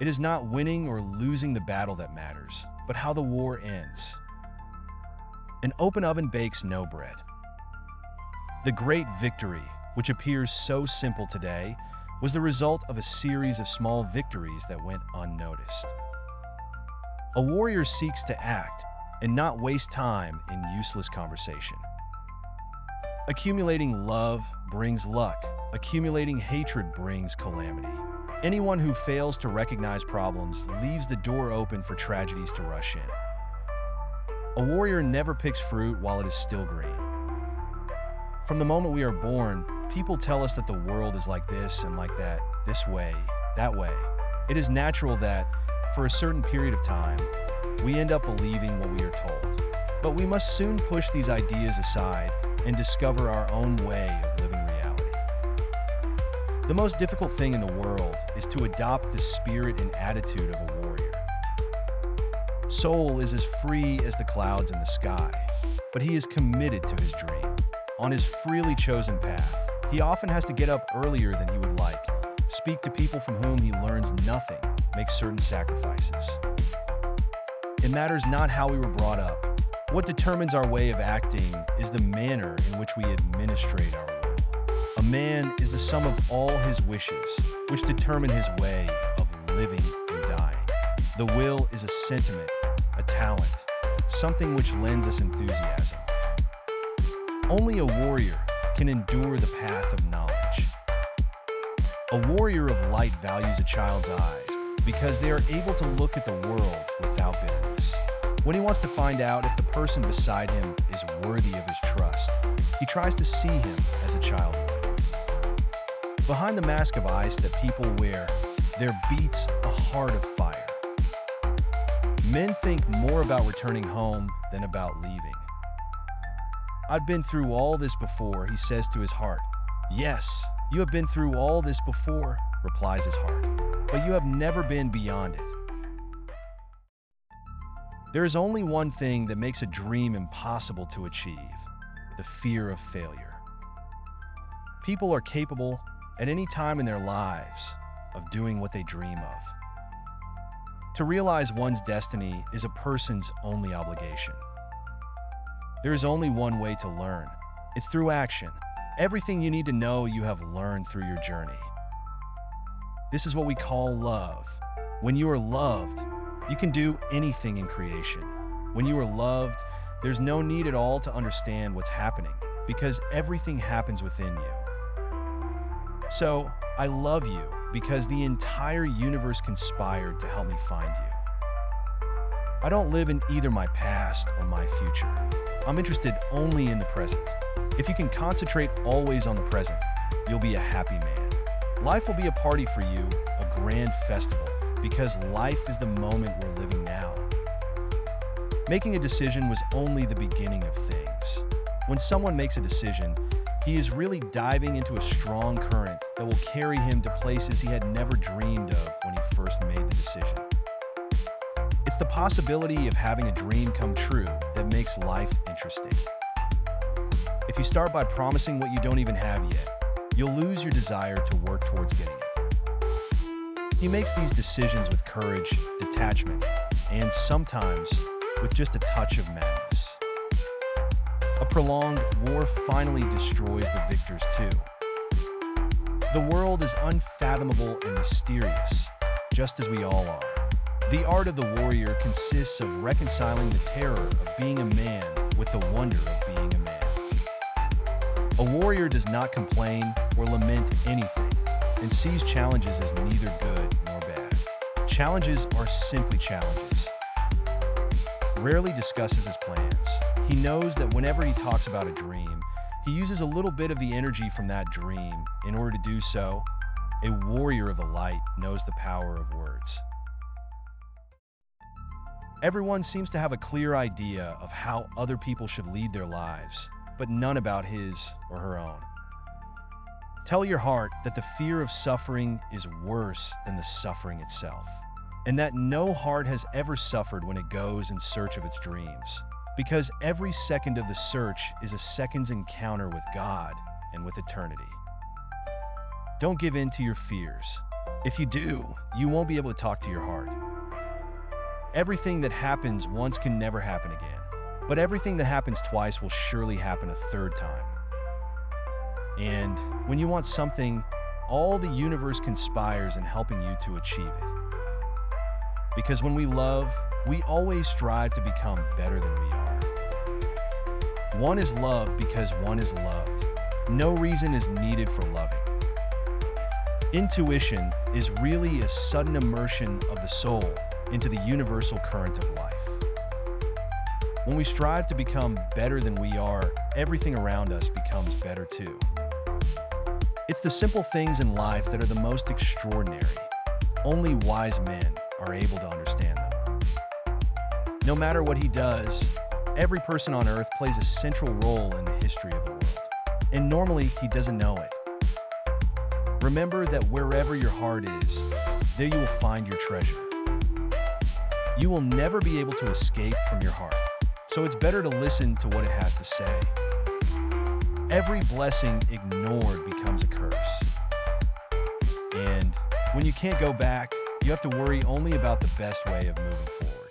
It is not winning or losing the battle that matters, but how the war ends. An open oven bakes no bread. The great victory, which appears so simple today, was the result of a series of small victories that went unnoticed. A warrior seeks to act and not waste time in useless conversation. Accumulating love brings luck. Accumulating hatred brings calamity. Anyone who fails to recognize problems leaves the door open for tragedies to rush in. A warrior never picks fruit while it is still green. From the moment we are born, people tell us that the world is like this and like that, this way, that way. It is natural that, for a certain period of time, we end up believing what we are told. But we must soon push these ideas aside and discover our own way of living reality. The most difficult thing in the world is to adopt the spirit and attitude of a warrior. Soul is as free as the clouds in the sky, but he is committed to his dream. On his freely chosen path, he often has to get up earlier than he would like, speak to people from whom he learns nothing, make certain sacrifices. It matters not how we were brought up. What determines our way of acting is the manner in which we administrate our will. A man is the sum of all his wishes, which determine his way of living and dying. The will is a sentiment, a talent, something which lends us enthusiasm. Only a warrior can endure the path of knowledge. A warrior of light values a child's eyes because they are able to look at the world without bitterness. When he wants to find out if the person beside him is worthy of his trust, he tries to see him as a child would. Behind the mask of ice that people wear, there beats a heart of fire. Men think more about returning home than about leaving. I've been through all this before, he says to his heart. Yes, you have been through all this before, replies his heart, but you have never been beyond it. There is only one thing that makes a dream impossible to achieve: the fear of failure. People are capable, at any time in their lives, of doing what they dream of. To realize one's destiny is a person's only obligation. There is only one way to learn. It's through action. Everything you need to know you have learned through your journey. This is what we call love. When you are loved, you can do anything in creation. When you are loved, there's no need at all to understand what's happening, because everything happens within you. So, I love you because the entire universe conspired to help me find you. I don't live in either my past or my future. I'm interested only in the present. If you can concentrate always on the present, you'll be a happy man. Life will be a party for you, a grand festival, because life is the moment we're living now. Making a decision was only the beginning of things. When someone makes a decision, he is really diving into a strong current that will carry him to places he had never dreamed of when he first made the decision. It's the possibility of having a dream come true that makes life interesting. If you start by promising what you don't even have yet, you'll lose your desire to work towards getting it. He makes these decisions with courage, detachment, and sometimes with just a touch of madness. A prolonged war finally destroys the victors too. The world is unfathomable and mysterious, just as we all are. The art of the warrior consists of reconciling the terror of being a man with the wonder of being a man. A warrior does not complain or lament anything and sees challenges as neither good nor bad. Challenges are simply challenges. Rarely discusses his plans. He knows that whenever he talks about a dream, he uses a little bit of the energy from that dream in order to do so. A warrior of the light knows the power of words. Everyone seems to have a clear idea of how other people should lead their lives, but none about his or her own. Tell your heart that the fear of suffering is worse than the suffering itself, and that no heart has ever suffered when it goes in search of its dreams, because every second of the search is a second's encounter with God and with eternity. Don't give in to your fears. If you do, you won't be able to talk to your heart. Everything that happens once can never happen again, but everything that happens twice will surely happen a third time. And when you want something, all the universe conspires in helping you to achieve it. Because when we love, we always strive to become better than we are. One is loved because one is loved. No reason is needed for loving. Intuition is really a sudden immersion of the soul into the universal current of life. When we strive to become better than we are, everything around us becomes better too. It's the simple things in life that are the most extraordinary. Only wise men are able to understand them. No matter what he does, every person on earth plays a central role in the history of the world. And normally, he doesn't know it. Remember that wherever your heart is, there you will find your treasure. You will never be able to escape from your heart, so it's better to listen to what it has to say. Every blessing ignored becomes a curse. And when you can't go back, you have to worry only about the best way of moving forward.